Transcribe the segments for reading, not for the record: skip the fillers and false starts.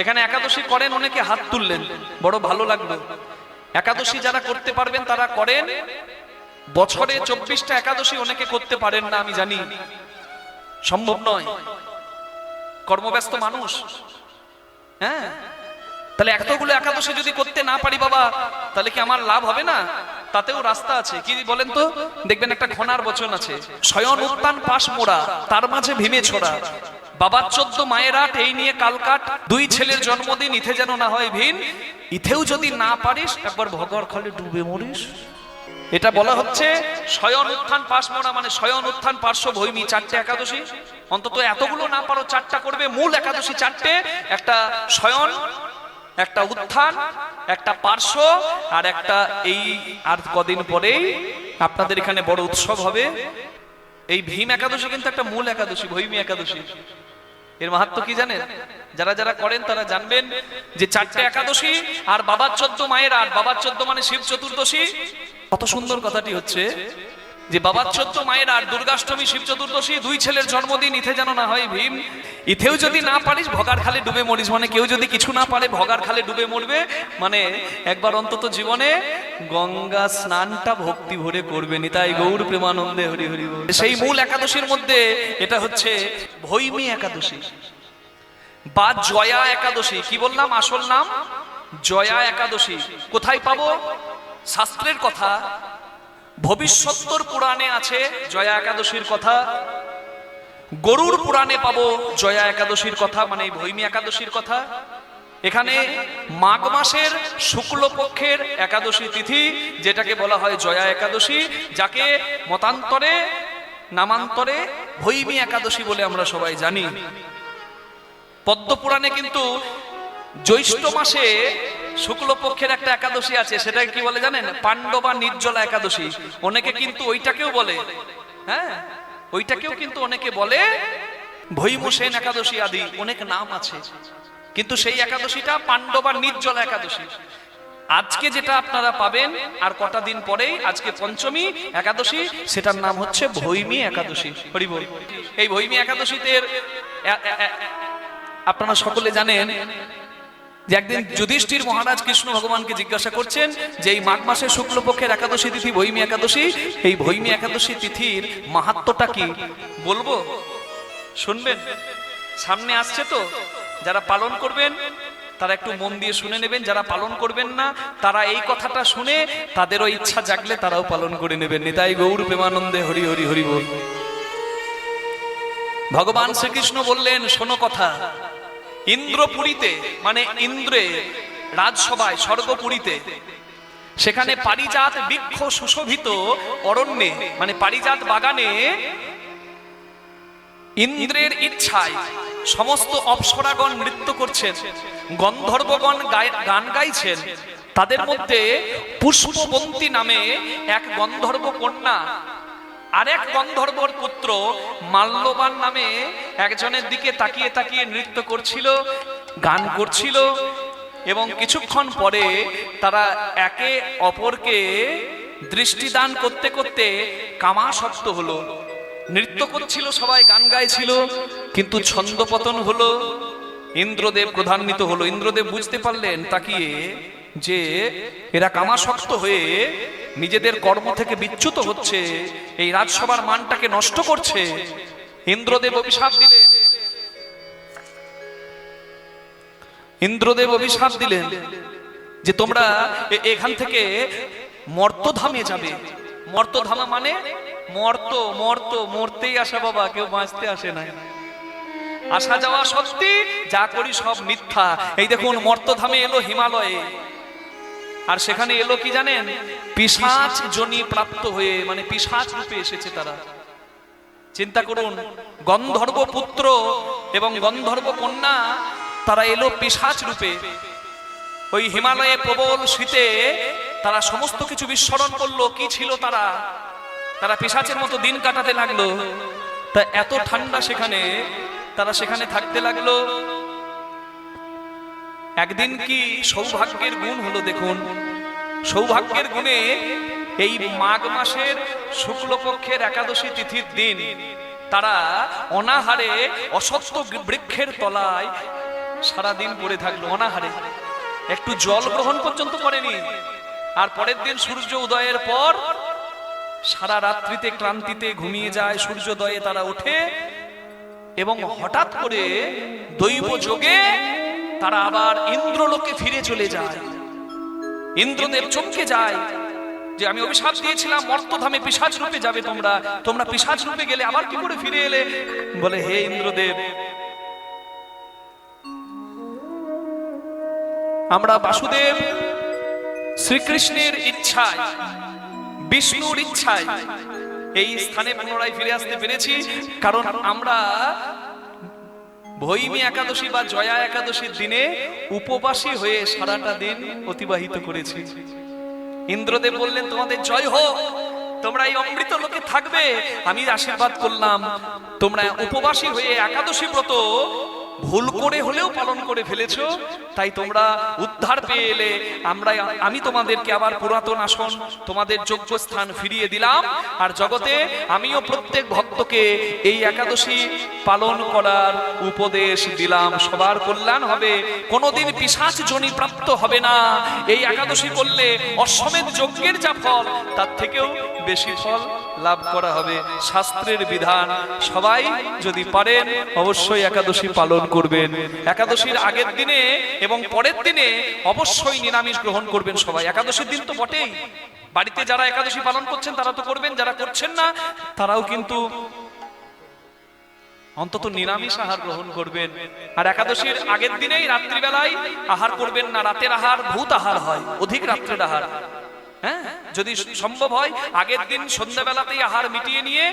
এখানে একাদশী করেন অনেকে, হাত তুললেন, বড় ভালো লাগলো। একাদশী যারা করতে পারবেন তারা করেন। বছরে 24টা একাদশী অনেকে করতে পারেন না, আমি জানি সম্ভব নয়, কর্মব্যস্ত মানুষ। হ্যাঁ, তাহলে এতগুলো একাদশী যদি করতে না পারি বাবা, তাহলে কি আমার লাভ হবে না? তাতেও রাস্তা আছে, কি বলেন তো? দেখবেন একটা ঘনার বচন আছে, শয়ন উত্থান পাশ মোড়া, তার মাঝে ভীমে ছোড়া, বাবার 14 মায়ের 8, এই নিয়ে কালকাট, 2 ছেলের জন্মদিন, ইথে যেন না হয় ভিন, ইথেও যদি না পারিস একবার ভগর খালি ডুবে মরিস। এটা বলা হচ্ছে শয়ন উত্থান পাশ মোড়া, মানে শয়ন উত্থান পার্শ্ব ভৈমী 4টে একাদশী। অন্তত এতগুলো না পারো 4টা করবে, মূল একাদশী 4টে, একটা শয়ন, একটা উত্থান, একটা পার্শ্ব, আর একটা এই আর কদিন পরেই আপনাদের এখানে বড় উৎসব হবে। এই ভীম একাদশী কিন্তু একটা মূল একাদশী, ভৈমী একাদশী। এর মাহাত্ম্য কি জানেন? যারা যারা করেন তারা জানবেন যে 4টে একাদশী আর বাবার 14 মায়ের 8, বাবার 14 মানে শিব চতুর্দশী। কত সুন্দর কথাটি হচ্ছে যে বাবার 14 মায়ের 8, দুর্গাষ্টমী, শিব চতুর্দশী, 2 ছেলের জন্মদিন, ইথে যেন না হয় ভীম, ইথেও যদি না পারিস ভগার খালে ডুবে মরিস। মানে কেউ যদি কিছু না পারে ভগার খালে ডুবে মরবে, মানে একবার অন্তত জীবনে গঙ্গা স্নানটা ভক্তি ভরে করবে। নিতাই গৌর প্রেমানন্দে হরি হরি বল। সেই মূল একাদশীর মধ্যে এটা হচ্ছে ভৈমী একাদশী বা জয়া একাদশী। কি বললাম? আসল নাম জয়া একাদশী। কোথায় পাবো? শাস্ত্রের কথা, ভবিষ্যত্তর পুরাণে আছে জয়া একাদশীর কথা, গরুর পুরাণে পাবো জয়া একাদশীর কথা, মানে এই ভৈমী একাদশীর কথা। এখানে মাঘ মাসের শুক্লপক্ষের একাদশী তিথি, যেটাকে বলা হয় জয়া একাদশী, যাকে মতান্তরে নামান্তরে ভৈমী একাদশী বলে আমরা সবাই জানি। পদ্মপুরাণে কিন্তু জ্যৈষ্ঠ মাসে শুক্লপক্ষের একটা একাদশী আছে, সেটা কি বলে জানেন? পাণ্ডবা নির্জলা একাদশী। অনেকে কিন্তু ওইটাকেও বলে, হ্যাঁ, ওইটাকেও কিন্তু অনেকে বলে ভৈমসেন একাদশী আদি, অনেক নাম আছে, কিন্তু সেই একাদশীটা পাণ্ডবা নির্জলা একাদশী। আজকে যেটা আপনারা পাবেন আর কটা দিন পরেই, আজকে পঞ্চমী একাদশী, সেটার নাম হচ্ছে ভৈমী একাদশী। হরি বল। এই ভৈমী একাদশীতে আপনারা সকলে জানেন যে একদিন যুধিষ্ঠির মহারাজ কৃষ্ণ ভগবানকে জিজ্ঞাসা করছেন যে এই মাঘ মাসের শুক্লপক্ষের একাদশী তিথি ভৈমী একাদশী, এই ভৈমী একাদশী তিথির মাহাত্ম্যটা কি বলবো? শুনবেন, সামনে আসছে তো। যারা পালন করবেন তারা একটু মন দিয়ে শুনে নেবেন, যারা পালন করবেন না তারা এই কথাটা শুনে তাদেরও ইচ্ছা জাগলে তারাও পালন করে নেবেন। নিতাই গৌর প্রেমানন্দে হরি হরি হরি বল। ভগবান শ্রীকৃষ্ণ বললেন, শোনো কথা, ইন্দ্রপুরীতে, মানে ইন্দ্রে রাজসভায়, স্বর্গপুরীতে, সেখানে পারিজাত বৃক্ষ সুশোভিত অরণ্যে, মানে পারিজাত বাগানে ইন্দ্রের ইচ্ছায় সমস্ত অপ্সরাগণ নৃত্য করছেন, গন্ধর্বগণ গান গাইছেন। তাদের মধ্যে পুষ্পবন্তী নামে এক গন্ধর্ব কন্যা আর এক গন্ধর্বর পুত্র মাল্যবান নামে একজনের দিকে তাকিয়ে তাকিয়ে নৃত্য করছিল, গান করছিল, এবং কিছুক্ষণ পরে তারা একে অপরকে দৃষ্টিদান করতে করতে কামাসক্ত হলো। নৃত্য করছিল সবাই, গান গাইছিল, কিন্তু ছন্দপতন হলো, ইন্দ্রদেব ক্রোধান্বিত হলো। ইন্দ্রদেব বুঝতে পারলেন তাকিয়ে যে এরা কামাসক্ত হয়ে নিজেদের কর্ম থেকে বিচ্যুত হচ্ছে, এই রাজসভার মানটাকে নষ্ট করছে। ইন্দ্রদেব অভিশাপ দিলেন, ইন্দ্রদেব অভিশাপ দিলেন যে তোমরা এখান থেকে মর্তধামে যাবে। মর্তধামা মানে মর্ত, মর্ত, মরতেই আসা বাবা, কেউ বাঁচতে আসে না। আসা যাওয়া সত্যি, যা করি সব মিথ্যা। এই দেখুন মর্তধামে এলো হিমালয়ে, আর সেখানে এলো কি জানেন? পিশাচ যোনি প্রাপ্ত হয়ে, মানে পিশাচ রূপে এসেছে তারা। চিন্তা করুন, গন্ধর্ব পুত্র এবং গন্ধর্ব কন্যা, তারা এলো পিশাচ রূপে। ওই হিমালয়ে প্রবল শীতে তারা সমস্ত কিছু বিস্মরণ করলো। কি ছিল তারা? তারা পিশাচের মতো দিন কাটাতে লাগলো। তা এত ঠান্ডা সেখানে, তারা সেখানে থাকতে লাগলো। একদিন কি সৌভাগ্যের গুণ হলো দেখুন, সৌভাগ্যের গুণে এই মাঘ মাসের শুক্লপক্ষের একাদশী তিথির দিন তারা অনাহারে অসত্য বৃক্ষের তলায় সারাদিন পড়ে থাকলো অনাহারে, একটু জল গ্রহণ পর্যন্ত করেনি। আর পরের দিন সূর্য উদয়ের পর সারা রাত্রিতে ক্লান্তিতে ঘুমিয়ে যায়, সূর্যোদয়ে তারা ওঠে এবং হঠাৎ করে দৈব যোগে তারা আবার ইন্দ্রলোকে ফিরে চলে যায়। ইন্দ্রদেব চমকে যায় যে আমি অভিশাপ দিয়েছিলাম মর্তধামে পিশাচ রূপে যাবে, তোমরা পিশাচ রূপে গেলে আবার কি করে ফিরে এলে? বলে হে ইন্দ্রদেব, আমরা বাসুদেব শ্রীকৃষ্ণের ইচ্ছায়, বিষ্ণুর ইচ্ছায় এই স্থানে পুনরায় ফিরে আসতে পেরেছি, কারণ আমরা ভৈমী একাদশী বা জয়া একাদশীর দিনে উপবাসী হয়ে সারাটা দিন অতিবাহিত করেছি। ইন্দ্রদেব বললেন তোমাদের জয় হোক, তোমরা এই অমৃত লোকে থাকবে। আমি আশীর্বাদ করলাম তোমরা উপবাসী হয়ে একাদশী ব্রত ভুল করে হলেও পালন করে ফেলেছো, তাই তোমরা উদ্ধার পেয়ে এলে। আমি তোমাদেরকে আবার পুরাতন আসন, তোমাদের যোগ্য স্থান ফিরিয়ে দিলাম। আর জগতে আমিও প্রত্যেক ভক্তকে এই একাদশী পালন করার উপদেশ দিলাম। সবার কল্যাণ হবে, কোনোদিন পিশাচ যোনি প্রাপ্ত হবে না। এই একাদশী করলে অশ্বমেধ যজ্ঞের যা ফল, তার থেকেও বেশি ফল লাভ করা হবে। শাস্ত্রের বিধান, সবাই যদি পারেন অবশ্যই একাদশী পালন করবেন। একাদশীর আগের দিনে এবং পরের দিনে অবশ্যই নিরামিষ গ্রহণ করবেন সবাই। একাদশীর দিন তো বটেই, বাড়িতে যারা একাদশী পালন করছেন তারা তো করবেন, যারা করছেন না তারাও কিন্তু অন্তত নিরামিষ আহার গ্রহণ করবেন। আর একাদশীর আগের দিনেই রাত্রিবেলায় আহার করবেন না। রাতের আহার ভূত আহার হয়, অধিক রাত্রের আহার। হ্যাঁ, যদি সম্ভব হয় আগের দিন সন্ধ্যাবেলাতেই আহার মিটিয়ে নিয়ে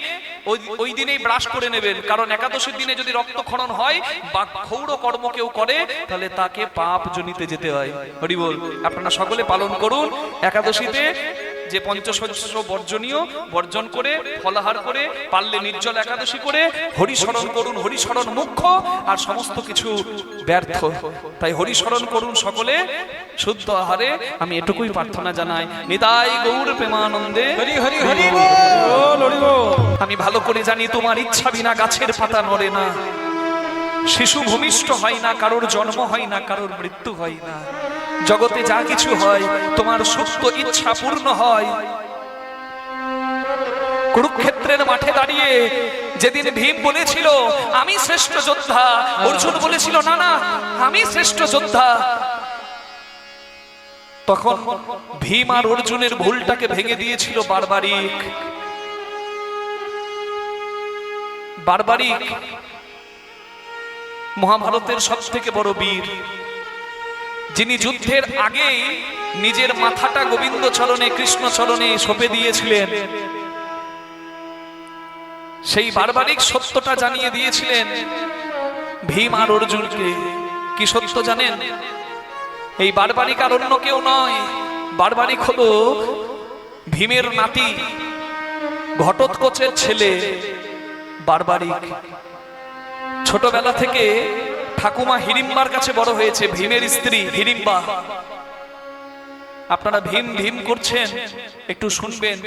ওই দিনেই ব্রাশ করে নেবেন, কারণ একাদশীর দিনে যদি রক্তক্ষরণ হয় বা ক্ষৌর কর্ম কেউ করে তাহলে তাকে পাপ জনিতে যেতে হয়। হরি বল। আপনারা সকলে পালন করুন একাদশীতে যে পঞ্চশস্য বর্জনীয় বর্জন করে, ফলাহার করে, পারলে নির্জল একাদশী করে হরিস্মরণ করুন। হরিস্মরণ মুখ্য, আর সমস্ত কিছু ব্যর্থ। তাই হরিস্মরণ করুন সকলে শুদ্ধ আহারে। আমি এটুকুই প্রার্থনা জানাই। নিতাই গৌর প্রেমানন্দে হরি হরি হরি বল, হরি বল। আমি ভালো করে জানি তোমার ইচ্ছা বিনা গাছের পাতা নড়ে না, শিশু ভূমিষ্ঠ হয় না, কারোর জন্ম হয় না, কারোর মৃত্যু হয় না। জগতে যা কিছু হয় তোমার সুপ্ত ইচ্ছা পূর্ণ হয়। কুরুক্ষেত্রের মাঠে দাঁড়িয়ে যেদিন ভীম বলেছিল আমি শ্রেষ্ঠ যোদ্ধা, অর্জুন বলেছিল না না আমি শ্রেষ্ঠ যোদ্ধা, তখন ভীম আর অর্জুনের ভুলটাকে ভেঙে দিয়েছিল বারবারিক। মহাভারতের সব থেকে বড় বীর, যিনি যুদ্ধের আগেই নিজের মাথাটা গোবিন্দ চরণে, কৃষ্ণ চরণে সঁপে দিয়েছিলেন, সেই বারবারিক সত্যটা জানিয়ে দিয়েছিলেন ভীম আর অর্জুনকে। কি সত্য জানেন? এই বারবারিক আর অন্য কেউ নয়, বারবারিক হলো ভীমের নাতি ঘটোৎকচের ছেলে বারবারিক। ছোটবেলা থেকে ঠাকুমা হিড়িম্বার কাছে বড় হয়েছে, ভীমের স্ত্রী হিড়িম্বা। আপনারা ভীম ভীম করছেন, একটু শুনবেন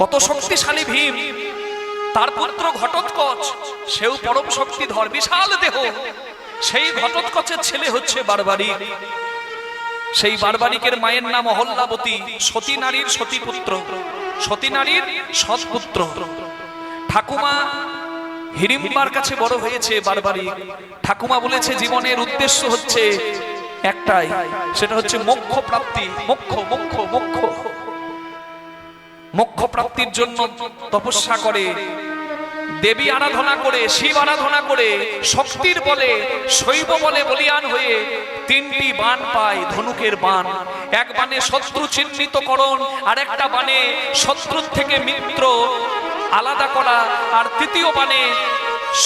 কত শক্তিশালী ভীম। তার পুত্র ঘটোৎকচ, সেও পরম শক্তিধর, বিশাল দেহ। সেই ঘটোৎকচের ছেলে হচ্ছে বারবারিক। সেই বারবারিকের মায়ের নাম অহল্যাবতী, সতী নারীর সতীপুত্র, সতী নারীর সৎপুত্র। ঠাকুমা হিড়িম্বার কাছে বড় হয়েছে বারবারিক। ঠাকুমা বলেছে জীবনের উদ্দেশ্য হচ্ছে একটাই, সেটা হচ্ছে মোক্ষ প্রাপ্তি। মোক্ষ প্রাপ্তির জন্য তপস্যা করে, দেবী আরাধনা করে, শিব আরাধনা করে, শক্তির বলে, শৈব বলে বলিয়ান হয়ে 3টি বাণ পায়, ধনুকের বাণ। এক বাণে শত্রু চিহ্নিতকরণ, আর একটা বাণে শত্রুর থেকে মিত্র আলাদা করা, আর তৃতীয় বাণে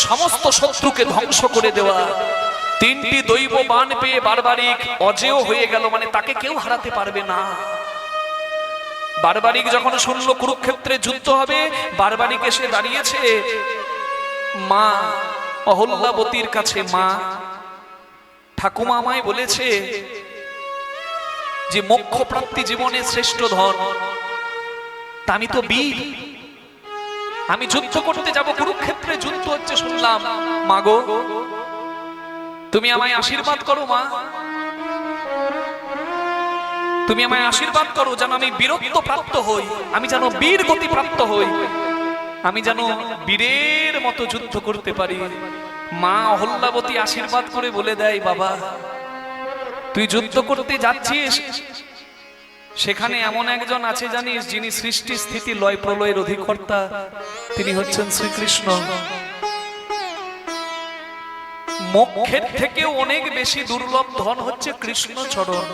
সমস্ত শত্রুকে ধ্বংস করে দেওয়া। 3টি দৈব বাণ পেয়ে বারবারিক অজেয় হয়ে গেল, মানে তাকে কেউ হারাতে পারবে না। বারবারিক যখন শুনলো কুরুক্ষেত্রে যুদ্ধ হবে, বারবারিক এসে দাঁড়িয়েছে মা অহল্যাবতীর কাছে। মা, ঠাকুমা আমায় বলেছে যে মোক্ষ প্রাপ্তি জীবনের শ্রেষ্ঠ ধন, তা আমি তো বীর, আমি যুদ্ধ করতে যাব, কুরুক্ষেত্রে যুদ্ধ হচ্ছে শুনলাম। মাগো তুমি আমায় আশীর্বাদ করো মা, তুমি আমায় আশীর্বাদ করো যেন আমি বীরত্ব প্রাপ্ত হই, আমি যেন বীর গতি প্রাপ্ত হই, আমি যেন বীরের মতো যুদ্ধ করতে পারি। মা অহল্যাবতী আশীর্বাদ করে বলে দেয়, বাবা তুই যুদ্ধ করতে যাচ্ছিস, সেখানে এমন একজন আছে জানিস, যিনি সৃষ্টি স্থিতি লয় প্রলয়ের অধিকর্তা, তিনি হচ্ছেন শ্রীকৃষ্ণ। মোক্ষের থেকেও অনেক বেশি দুর্লভ ধন হচ্ছে কৃষ্ণ চরণ।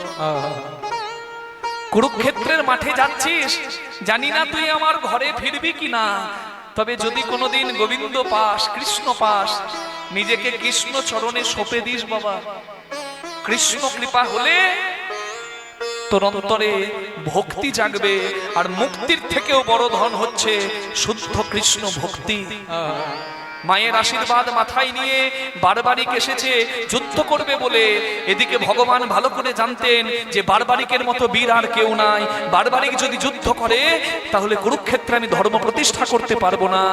কুরুক্ষেত্রের মাঠে যাচ্ছিস, জানি না তুই আমার ঘরে ফিরবি কিনা, তবে যদি কোনোদিন গোবিন্দ পাস, কৃষ্ণ পাস, নিজেকে কৃষ্ণ চরণে সঁপে দিস বাবা, কৃষ্ণ কৃপা হলে তোর অন্তরে ভক্তি জাগবে। আর মুক্তির থেকেও বড় ধন হচ্ছে শুদ্ধ কৃষ্ণ ভক্তি। মায়ের আশীর্বাদ মাথায় নিয়ে বারবারিক এসেছে যুদ্ধ করবে বলে। এদিকে ভগবান ভালো করে জানতেন যে বারবারিকের মতো বীর আর কেউ নাই। বারবারিক যদি যুদ্ধ করে তাহলে কুরুক্ষেত্রে আমি ধর্ম প্রতিষ্ঠা করতে পারবো না।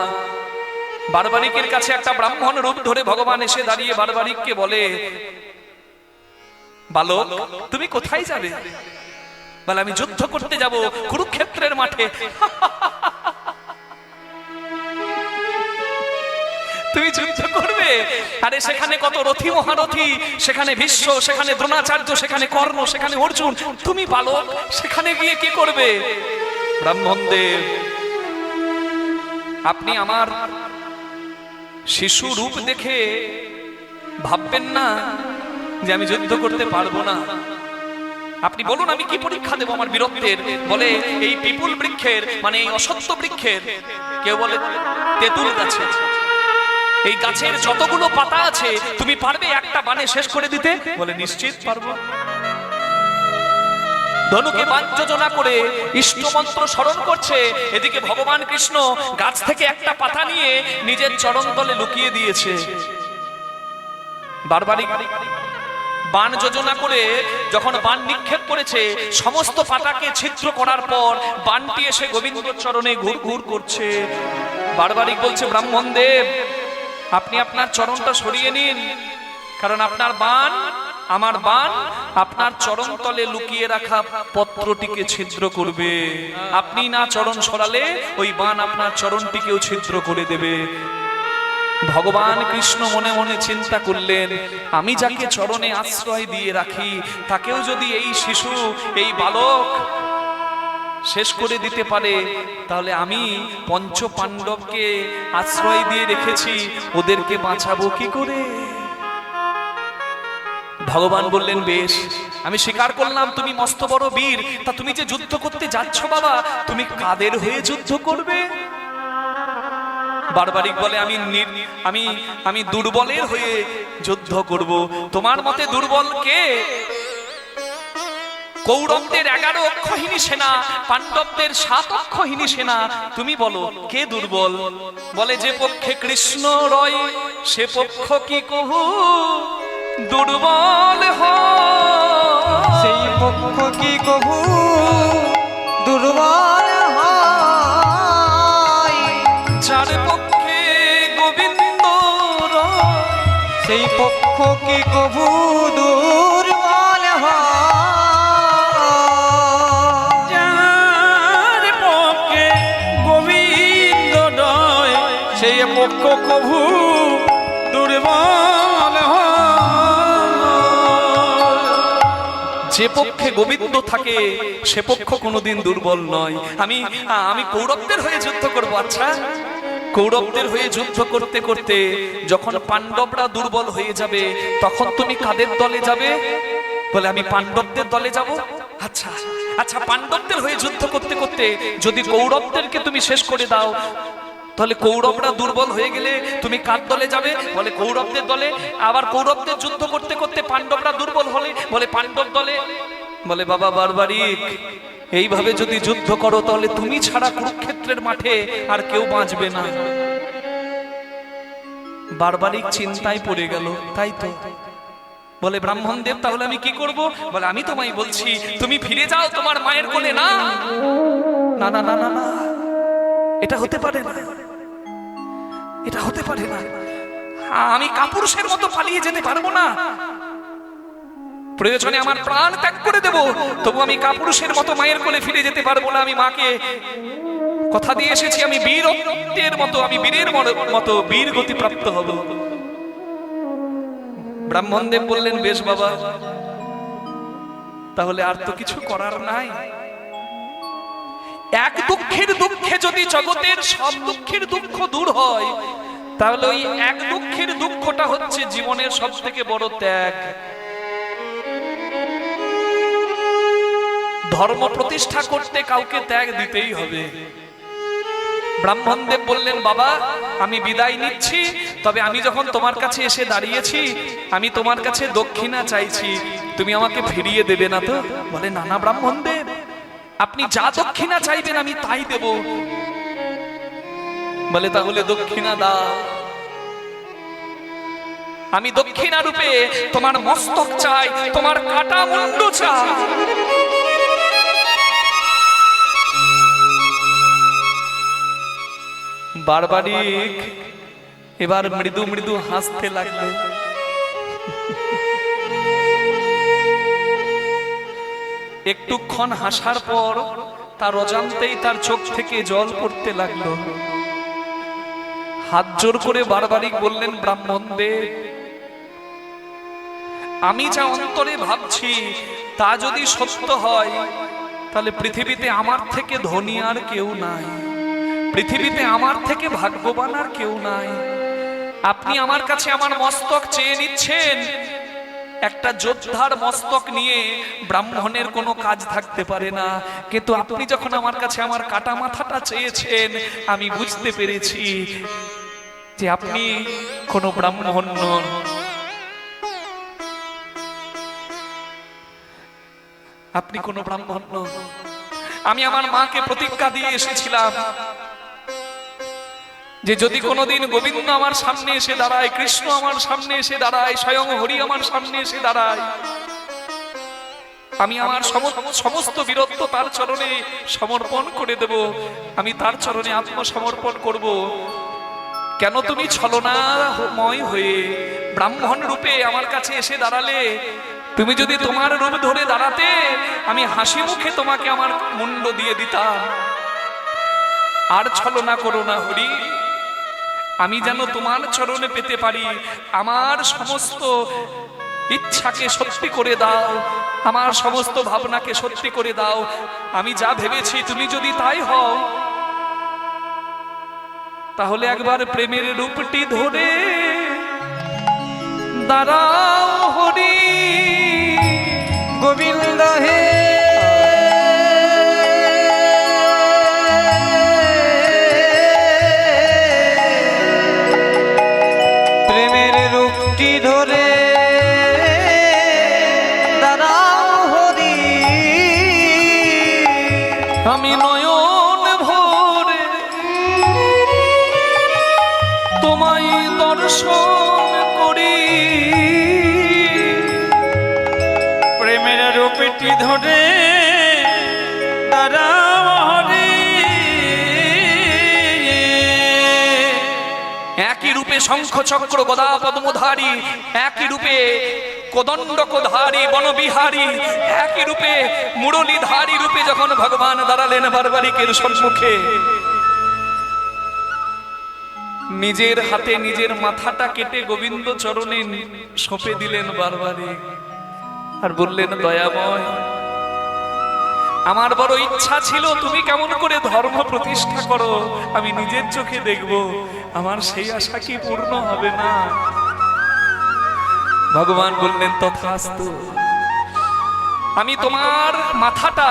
বারবারিকের কাছে একটা ব্রাহ্মণ রূপ ধরে ভগবান এসে দাঁড়িয়ে বারবারিককে বলে, বালক তুমি কোথায় যাবে? বলে আমি যুদ্ধ করতে যাব কুরুক্ষেত্রের মাঠে। তুমি যুদ্ধ করবে? আরে সেখানে কত রথী মহারথী, সেখানে ভীষ্ম, সেখানে দ্রোণাচার্য, সেখানে কর্ণ, সেখানে অর্জুন, তুমি বালক সেখানে গিয়ে কি করবে? ব্রাহ্মণদেব আপনি আমার শিশু রূপ দেখে ভাববেন না যে আমি যুদ্ধ করতে পারবো না। আপনি বলুন আমি কি পরীক্ষা দেব আমার বীরত্বের? বলে এই পিপুল বৃক্ষের, মানে এই অসত্য বৃক্ষের, কেউ বলে তেঁতুল গাছে, এই গাছের যতগুলো পাতা আছে তুমি পারবে একটা বাণে শেষ করে দিতে? বলে নিশ্চিত পারবো। ধনুকে বাণ যোজনা করে ইষ্ট মন্ত্র স্মরণ করছে, এদিকে ভগবান কৃষ্ণ গাছ থেকে একটা পাতা নিয়ে নিজের চরণ তলে লুকিয়ে দিয়েছে। বারবারিক বাণ যোজনা করে যখন বাণ নিক্ষেপ করেছে, সমস্ত পাতাকে ছিদ্র করার পর বাণটি এসে গোবিন্দ চরণে ঘুর ঘুর করছে। বারবারিক বলছে, ব্রাহ্মণদেব আপনি আপনার চরণটা সরিয়ে নিন, কারণ আপনার বাণ, আমার বাণ আপনার চরণ তলে লুকিয়ে রাখা পত্রটিকে ছিদ্র করবে। আপনি না চরণ সরালে ওই বাণ আপনার চরণটিকেও ছিদ্র করে দেবে। ভগবান কৃষ্ণ মনে মনে চিন্তা করলেন, আমি যাকে চরণে আশ্রয় দিয়ে রাখি তাকেও যদি এই শিশু, এই বালক শেষ করে দিতে পারে, তাহলে আমি পঞ্চ পাণ্ডবকে আশ্রয় দিয়ে রেখেছি, ওদেরকে বাঁচাবো কি করে? ভগবান বললেন, বেশ আমি স্বীকার করলাম তুমি মস্ত বড় বীর, তা তুমি যে যুদ্ধ করতে যাচ্ছ বাবা, তুমি কাদের হয়ে যুদ্ধ করবে? বারবারিক বলে, আমি দুর্বলের হয়ে যুদ্ধ করব। তোমার মতে দুর্বল কে? কৌরবদের 11 অক্ষহীনী সেনা, পাণ্ডবদের 7 অক্ষহীনী সেনা, তুমি বলো কে দুর্বল? বলে, যে পক্ষে কৃষ্ণ রয় সে পক্ষ কি কহু দুর্বল হয়, সেই পক্ষ কি কহু দুর্বল হয়। যার পক্ষে গোবিন্দ রয় সেই পক্ষ কি কহু দুর্বল হয়। যার পক্ষে গোবিন্দ রয় সেই পক্ষ কভু দুর্বল হয়। যে পক্ষে গোবিন্দ থাকে সে পক্ষ কোনোদিন দুর্বল নয়। আমি কৌরবদের হয়ে যুদ্ধ করব। আচ্ছা, কৌরবদের হয়ে যুদ্ধ করতে করতে যখন পাণ্ডবরা দুর্বল হয়ে যাবে, তখন তুমি কাদের দলে যাবে? বলে, আমি পাণ্ডবদের দলে যাব। আচ্ছা আচ্ছা, পাণ্ডবদের হয়ে যুদ্ধ করতে করতে যদি কৌরবদেরকে তুমি শেষ করে দাও, তাহলে কৌরবরা দুর্বল হয়ে গেলে তুমি কার দলে যাবে? বলে, কৌরবদের দলে। আবার কৌরবদের যুদ্ধ করতে করতে পাণ্ডবরা দুর্বল হলে, বলে পাণ্ডব দলে। বলে, বাবা বারবারিক এইভাবে যদি যুদ্ধ করো তাহলে তুমি ছাড়া কুরুক্ষেত্রের মাঠে আর কেউ বাঁচবে না। বারবারিক চিন্তায় পড়ে গেল। তাই তো বলে, ব্রাহ্মণদেব তাহলে আমি কি করব? বলে, আমি তোমায় বলছি তুমি ফিরে যাও তোমার মায়ের কোলে। না না না না না, এটা হতে পারে না, এটা হতে পারে না। আমি কাপুরুষের মতো পালিয়ে যেতে পারবো না। প্রয়োজনে আমার প্রাণ ত্যাগ করে দেব, তবু আমি কাপুরুষের মতো মায়ের কোলে ফিরে যেতে পারবো না। আমি মাকে কথা দিয়ে এসেছি, আমি বীরের মতো, আমি বীরের মতো বীর গতি প্রাপ্ত হব। ব্রাহ্মণদেব বললেন, বেশ বাবা, তাহলে আর তো কিছু করার নাই। এক দুঃখের দুঃখে যদি জগতের সব দুঃখের দুঃখ দূর হয়, তাহলে ওই এক দুঃখের দুঃখটা হচ্ছে জীবনের সব থেকে বড় ত্যাগ। ধর্ম প্রতিষ্ঠা করতে কাউকে ত্যাগ দিতেই হবে। ব্রাহ্মণদেব বললেন, বাবা আমি বিদায় নিচ্ছি, তবে আমি যখন তোমার কাছে এসে দাঁড়িয়েছি, আমি তোমার কাছে দক্ষিণা চাইছি, তুমি আমাকে ফিরিয়ে দেবে না তো? বলে, না না ব্রাহ্মণদেব, আপনি যা দক্ষিণা চাইবেন আমি তাই দেব। বলে, তাহলে দক্ষিণা দাও। আমি দক্ষিণা রূপে তোমার মস্তক চাই, তোমার কাটা মুন্ড চাই। বারবারিক এবার মৃদু মৃদু হাসতে লাগলো। একটুক্ষণ হাসার পর তার অজান্তেই তার চোখ থেকে জল পড়তে লাগলো। হাত জোর করে বারবারিক বললেন, ব্রাহ্মণদেব, আমি যা অন্তরে ভাবছি তা যদি সত্য হয়, তাহলে পৃথিবীতে আমার থেকে ধনী আর কেউ নাই, পৃথিবীতে আমার থেকে ভাগ্যবান আর কেউ নাই। আপনি আমার কাছে আমার মস্তক চেয়ে নিচ্ছেন। একটা যোদ্ধার মস্তক নিয়ে ব্রাহ্মণের কোনো কাজ থাকতে পারে না, কিন্তু আপনি যখন আমার কাছে আমার কাটা মাথাটা চেয়েছেন, আমি বুঝতে পেরেছি যে আপনি কোনো ব্রাহ্মণ নন। আপনি কোনো ব্রাহ্মণ নন। আমি আমার মাকে প্রতিজ্ঞা দিয়ে এসেছিলাম যে যদি কোনোদিন গোবিন্দ আমার সামনে এসে দাঁড়ায়, কৃষ্ণ আমার সামনে এসে দাঁড়ায়, স্বয়ং হরি আমার সামনে এসে দাঁড়ায়, আমি আমার সমস্ত বীরত্ব তার চরণে সমর্পণ করে দেব, আমি তার চরণে আত্মসমর্পণ করব। কেন তুমি ছলনাময় হয়ে ব্রাহ্মণ রূপে আমার কাছে এসে দাঁড়ালে? তুমি যদি তোমার রূপ ধরে দাঁড়াতে, আমি হাসি মুখে তোমাকে আমার মুন্ড দিয়ে দিতাম। আর ছলনা করো না হরি, আমি যেন তোমার চরণে পেতে পারি। আমার সমস্ত ইচ্ছাকে সত্যি করে দাও, আমার সমস্ত ভাবনাকে সত্যি করে দাও। আমি যা ভেবেছি তুমি যদি তাই হও, তাহলে একবার প্রেমের রূপটি ধরে দাঁড়াও হরি। গোবিন্দ হে প্রেমের রূপটি ধরে দাঁড়াও হরি। আমি নয়ন ভরে তোমায় দর্শন করি, প্রেমের রূপটি ধরে দাঁড়াও হরি। একই রূপে শঙ্খ চক্র গদা পদ্মধারী, একই রূপে কোদণ্ডকধারী বনবিহারী, একই রূপে মুরলীধারী রূপে যখন ভগবান দাঁড়ালেন বারবারিকের সম্মুখে, নিজের হাতে নিজের মাথাটা কেটে গোবিন্দ চরণে সঁপে দিলেন বারবারিক, আর বললেন, দয়াময়, আমার বড় ইচ্ছা ছিল তুমি কেমন করে ধর্ম প্রতিষ্ঠা করো আমি নিজের চোখে দেখব, আমার সেই আশা কি পূর্ণ হবে না? ভগবান বললেন, তথাস্তু। আমি তোমার মাথাটা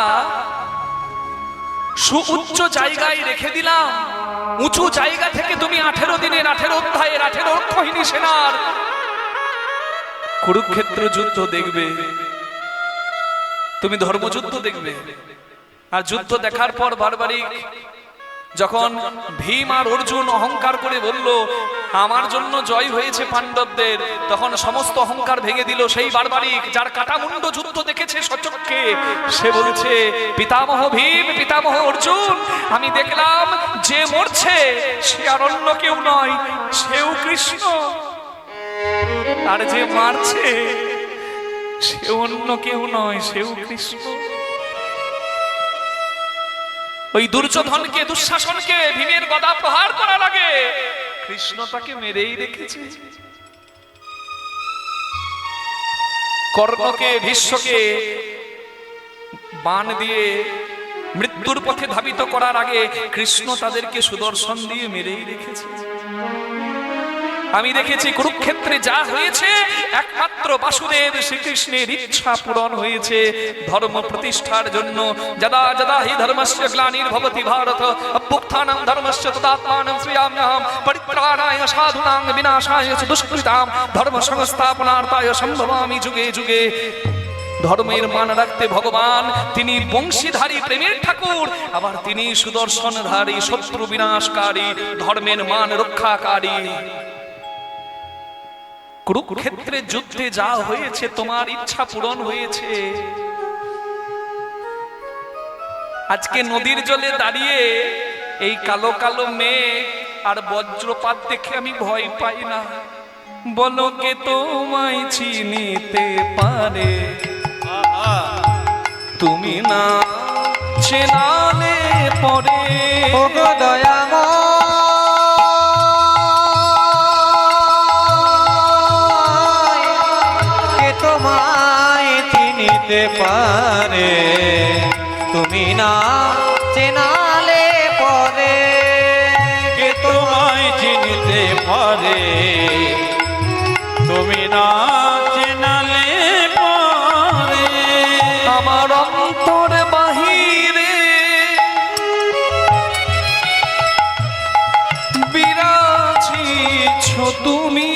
সুউচ্চ জায়গায় রেখে দিলাম। উঁচু জায়গা থেকে তুমি 18 দিনের 18 অধ্যায়ের 18 অক্ষহীনী সেনার কুরুক্ষেত্র যুদ্ধ দেখবে, তুমি ধর্মযুদ্ধ দেখবে। আর যুদ্ধ দেখার পর বারবারিক যখন ভীম আর অর্জুন অহংকার করে বলল আমার জন্য জয় হয়েছে পাণ্ডবদের, তখন সমস্ত অহংকার ভেঙে দিল সেই বারবারিক, যার কাটামুন্ড যুদ্ধ দেখেছে সচক্ষে। সে বলছে, পিতামহ ভীম, পিতামহ অর্জুন, আমি দেখলাম যে মরছে সে আর অন্য কেউ নয়, সেও কৃষ্ণ। আর যে মারছে সে অন্য কেউ নয়, সেও কৃষ্ণ। ওই দুর্যোধনকে, দুঃশাসনকে ভীমের গদা প্রহার করা লাগে, কৃষ্ণ তাকে মেরেই রেখেছে। কর্ণকে, ভীষ্মকে বাণ দিয়ে মৃত্যুর পথে ধাবিত করার আগে কৃষ্ণ তাদেরকে সুদর্শন দিয়ে মেরেই রেখেছে। আমি দেখেছি কুরুক্ষেত্রে যা হয়েছে একমাত্র বাসুদেব শ্রীকৃষ্ণের ইচ্ছা পূরণ হয়েছে ধর্ম প্রতিষ্ঠার জন্য। যদা যদা হি ধর্মস্য গ্লানির্ভবতি ভারত অভ্যুত্থানং ধর্মস্য তদাত্মানং শ্রীয়াম্যহম পরিত্রাণায় সাধুনাং বিনাশায় চ দুষ্কৃতাম ধর্ম সংস্থাপনার্থায় সম্ভবামি যুগে যুগে। ধর্মের মান রাখতে ভগবান তিনি বংশীধারী প্রেমের ঠাকুর, আবার তিনি সুদর্শনধারী শত্রু বিনাশকারী ধর্মের মান রক্ষাকারী। কুরুক্ষেত্রের যুদ্ধে যা হয়েছে তোমার ইচ্ছা পূরণ হয়েছে। আজকে নদীর জলে দাঁড়িয়ে এই কালো কালো মেঘ আর বজ্রপাত দেখে আমি ভয় পাই না। বলো কে তোমায় চিনিতে পারে, তুমি না চেনালে পরে। ও গো দয়াময়, কে তোমায় চিনিতে পারে, তুমি না চেনালে পরে। কে তোমায় চিনিতে পারে, তুমি না চেনালে পরে। আমার অন্তর বাহিরে বিরাজিছ তুমি,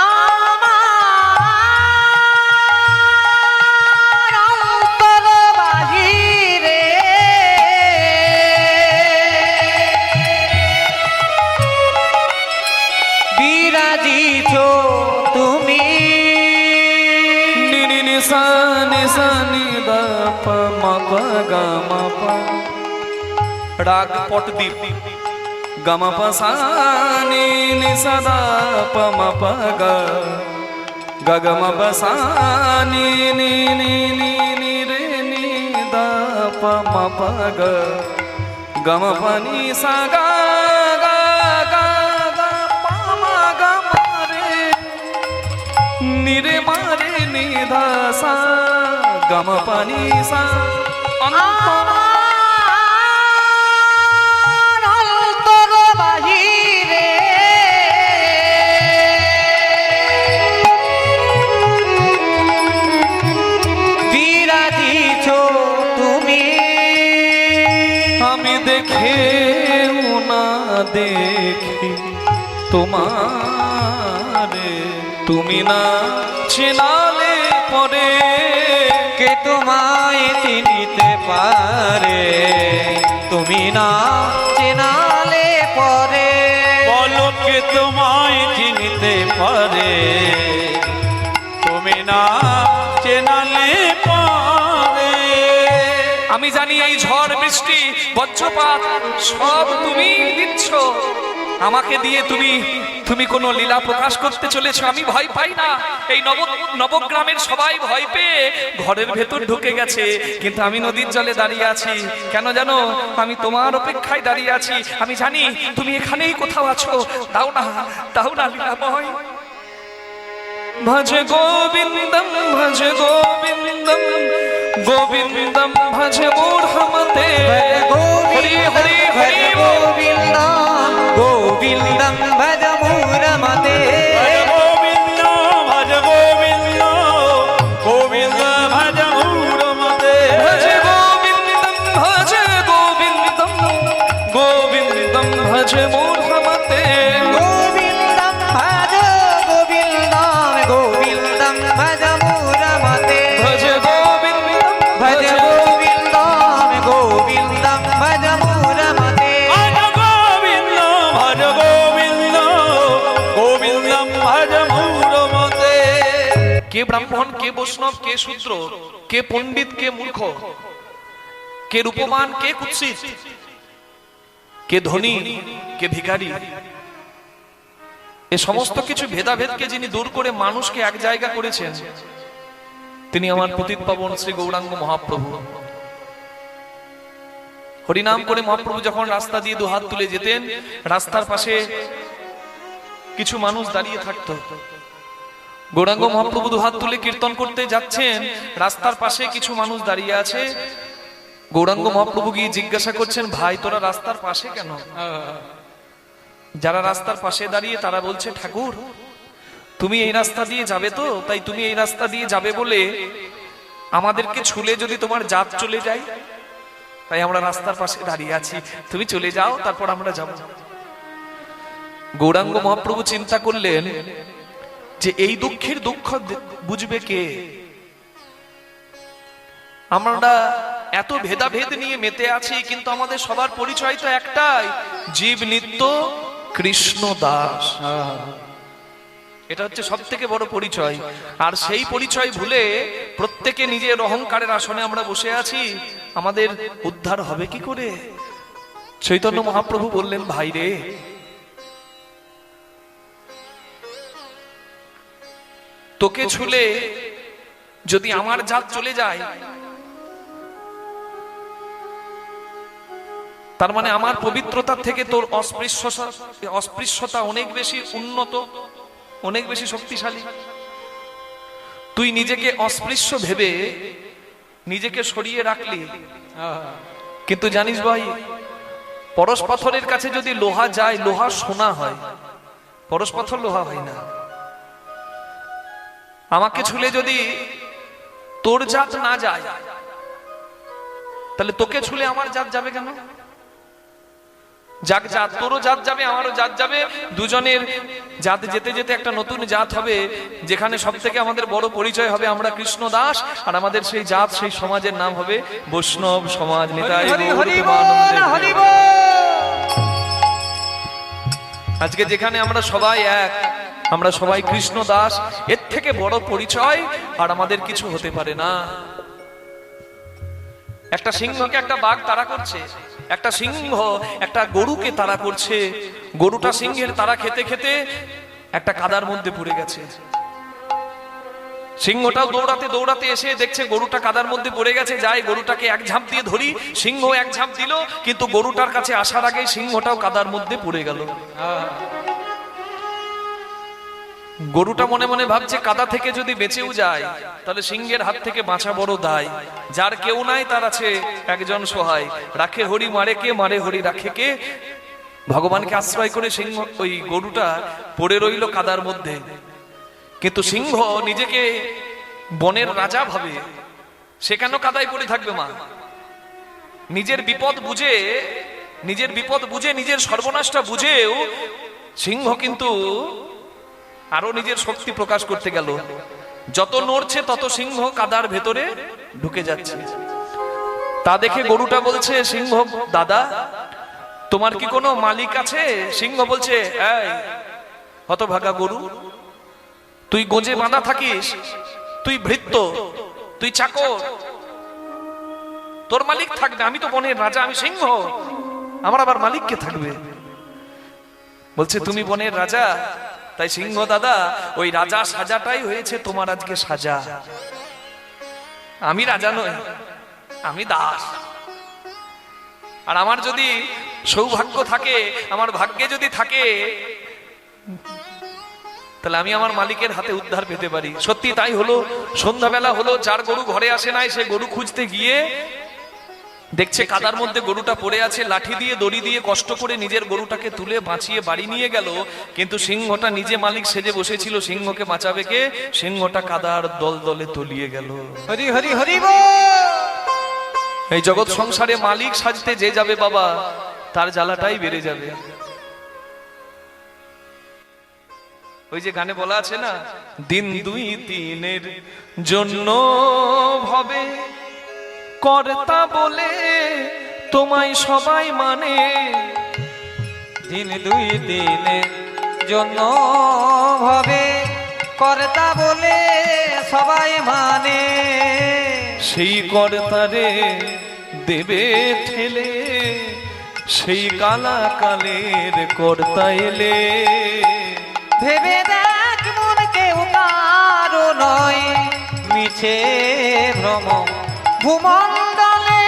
আমার অন্তর বাহিরে বিরাজিছ তুমি। নিনি নিসা নিসা নিদা প ম প গ ম প। রাগ পটদীপ গম প সা নি নি সদা প ম প গ গ গ ম প সা নি নি নি নি নি রে নি দা প ম প গ গ ম প নি সা গ গ গ গ প ম গ ম রে নিরে মারে নিধা সা গম পানি সা। অন্তর আমার অন্তর বাহিরে বিরাজিছ তুমি। আমি দেখে না দেখি তোমারে, তুমি না চেনালে পরে। কে তোমায় চিনিতে পারে, তুমি না চেনালে পরে। বলো কে তোমায় চিনিতে পারে, তুমি না চেনালে পরে। আমি জানি এই ঝড় বৃষ্টি বজ্রপাত সব তুমি দিচ্ছ আমাকে দিয়ে। তুমি তুমি কোনো লীলা প্রকাশ করতে চলেছো, আমি ভয় পাই না। এই নবগ্রামের সবাই ভয় পেয়ে ঘরের ভেতর ঢুকে গেছে, কিন্তু আমি নদীর জলে দাঁড়িয়ে আছি। কেন জানো? আমি তোমার অপেক্ষায় দাঁড়িয়ে আছি। আমি জানি তুমি এখানেই কোথাও আছো। দাও না, দাও না লীলাময়। ভজ গোবিন্দম ভজ গোবিন্দম, গোবিন্দম ভজ মূঢ়মতে। হরি হরি হরি গোবিন্দম গোবিন্দম ভজ মূঢ়মতে। গোবিন্দ ভজ গোবিন্দ, গোবিন্দ ভজ মূঢ়মতে। ভজ গোবিন্দম ভজ গোবিন্দম, গোবিন্দম ভজ মূঢ়মতে। গোবিন্দম ভজ গোবিন্দম গোবিন্দম ভজ মূঢ়মতে। ভজ গোবিন্দম ভজ গোবিন্দম গোবিন্দম ভজ মূঢ়মতে। ভজ গোবিন্দ ভজ গোবিন্দ, গোবিন্দম ভজ মূঢ়মতে। কে ব্রাহ্মণ, কে বৈষ্ণব, কে শূদ্র, কে পণ্ডিত, কে মূর্খ, কে রূপবান, কে কুৎসিত, কে ধনী, কে ভিখারি, এ সমস্ত কিছু ভেদাভেদকে যিনি দূর করে মানুষকে এক জায়গা করেছেন, তিনি আমার পতিত পাবন শ্রী গৌরাঙ্গ মহাপ্রভু। হরিনাম করে মহাপ্রভু যখন রাস্তা দিয়ে দুহাত তুলে যেতেন, রাস্তার পাশে কিছু মানুষ দাঁড়িয়ে থাকতো। গৌরাঙ্গ মহাপ্রভু দুহাত তুলে কীর্তন করতে যাচ্ছেন, রাস্তার পাশে কিছু মানুষ দাঁড়িয়ে আছে। গৌরাঙ্গ মহাপ্রভু গিয়ে জিজ্ঞাসা করছেন, ভাই তোরা রাস্তার পাশে কেন? যারা রাস্তার পাশে দাঁড়িয়ে তারা বলছে, ঠাকুর তুমি এই রাস্তা দিয়ে যাবে তো, তাই তুমি এই রাস্তা দিয়ে যাবে বলে আমাদেরকে ছুলে যদি তোমার জাত চলে যায়, তাই আমরা রাস্তার পাশে দাঁড়িয়ে আছি, তুমি চলে যাও তারপর আমরা যাব। গৌরাঙ্গ মহাপ্রভু চিন্তা করলেন যে এই দুঃখের দুঃখ বুঝবে কে? আমরা এত ভেদাভেদ নিয়ে মেতে আছি, কিন্তু আমাদের সবার পরিচয় তো একটাই, জীব নিত্য কৃষ্ণ দাস। এটা হচ্ছে সব থেকে বড় পরিচয়। আর সেই পরিচয় ভুলে প্রত্যেকে নিজের অহংকারের আসনে আমরা বসে আছি, আমাদের উদ্ধার হবে কি করে? চৈতন্য মহাপ্রভু বললেন, ভাই রে, তোকে ছুলে যদি আমার জাত চলে যায়, তার মানে আমার পবিত্রতা থেকে তোর অস্পৃশ্যতা অনেক বেশি উন্নত, অনেক বেশি শক্তিশালী। তুই নিজেকে অস্পৃশ্য ভেবে নিজেকে সরিয়ে রাখলি, কিন্তু জানিস ভাই, পরশ পাথরের কাছে যদি লোহা যায়, লোহা সোনা হয়, পরশ পাথর লোহা হয় না। আমাকে ছুলে যদি তোর জাত না যায়, তাহলে তোকে ছুলে আমার জাত যাবে কেন? যাক জাত, তোরও জাত যাবে, আমারও জাত যাবে, দুজনের জাত যেতে যেতে একটা নতুন জাত হবে, যেখানে সব থেকে আমাদের বড় পরিচয় হবে আমরা কৃষ্ণ দাস, আর আমাদের সেই জাত, সেই সমাজের নাম হবে বৈষ্ণব সমাজ। নিতাই গৌর প্রেমানন্দে। আজকে যেখানে আমরা সবাই এক, আমরা সবাই কৃষ্ণ দাস, এর থেকে বড় পরিচয় আর আমাদের কিছু হতে পারে না। একটা সিংহকে একটা বাঘ তাড়া করছে, একটা সিংহ একটা গরুকে তাড়া করছে। গরুটা সিংহের তাড়া খেতে খেতে একটা কাদার মধ্যে পড়ে গেছে। সিংহটাও দৌড়াতে দৌড়াতে এসে দেখছে গরুটা কাদার মধ্যে পড়ে গেছে, যায় গরুটাকে এক ঝাঁপ দিয়ে ধরি। সিংহ এক ঝাঁপ দিল, কিন্তু গরুটার কাছে আসার আগে সিংহটাও কাদার মধ্যে পড়ে গেল। গরুটা মনে মনে ভাবছে, কাদা থেকে যদি বেঁচেও যায়, তাহলে সিংহের হাত থেকে বাঁচা বড় দায়। যার কেউ নাই তার আছে একজন সহায়, রাখে হরি মারে কে, মারে হরি রাখে কে। ভগবানকে আশ্রয় করে সিংহ, ওই গরুটা পড়ে রইল কাদার মধ্যে। কিন্তু সিংহ নিজেকে বনের রাজা ভাবে, সে কেন কাদায় পড়ে থাকবে? মা নিজের বিপদ বুঝে, নিজের সর্বনাশটা বুঝেও সিংহ কিন্তু আরো নিজের শক্তি প্রকাশ করতে গেল। যত নড়ছে তত সিংহ কাদার ভেতরে ঢুকে যাচ্ছে। তা দেখে গরুটা বলছে, সিংহ দাদা, তোমার কি কোনো মালিক আছে? সিংহ বলছে, এই হতভাগা গরু, তুই গোঁজে বাঁধা থাকিস, তুই ভৃত্য, তুই চাকর, তোর মালিক থাকবে? আমি তো বনের রাজা, আমি সিংহ, আমার আবার মালিক কে থাকবে? বলছে, তুমি বনের রাজা, তাই সিংহ দাদা, ওই রাজা সাজাটাই হয়েছে তোমার আজকে সাজা। আমি রাজা নই, আমি দাস। আর আমার যদি সৌভাগ্য থাকে, আমার ভাগ্যে যদি থাকে, তাহলে আমি আমার মালিকের হাতে উদ্ধার পেতে পারি। সত্যি তাই হলো। সন্ধ্যাবেলা হলো, যার গরু ঘরে আসে নাই, সে গরু খুঁজতে গিয়ে দেখছে কাদার মধ্যে গরুটা পড়ে আছে। লাঠি দিয়ে দড়ি দিয়ে কষ্ট করে নিজের গরুটাকে তুলে বাঁচিয়ে বাড়ি নিয়ে গেল, কিন্তু সিংহটা নিজে মালিক সেজে বসেছিল। সিংহকে বাঁচাবে কে? সিংহটা কাদার দলদলে তলিয়ে গেল। হরি হরি হরি এই জগৎ সংসারে মালিক সাজতে যে যাবে বাবা, তার জ্বালাটাই বেড়ে যাবে। ওই যে গানে বলা আছে না, দিন দুই তিনের জন্য ভবে কর্তা বলে তোমায় সবাই মানে। দিন দুই দিনের জন্য ভাবে কর্তা বলে সবাই মানে। সেই কর্তারে দেবে ঠেলে, সেই কালা কালের কর্তা এলে। ভেবে দেখ মন কেউ কারো নয়, মিছে ভ্রম ভূমণ্ডলে।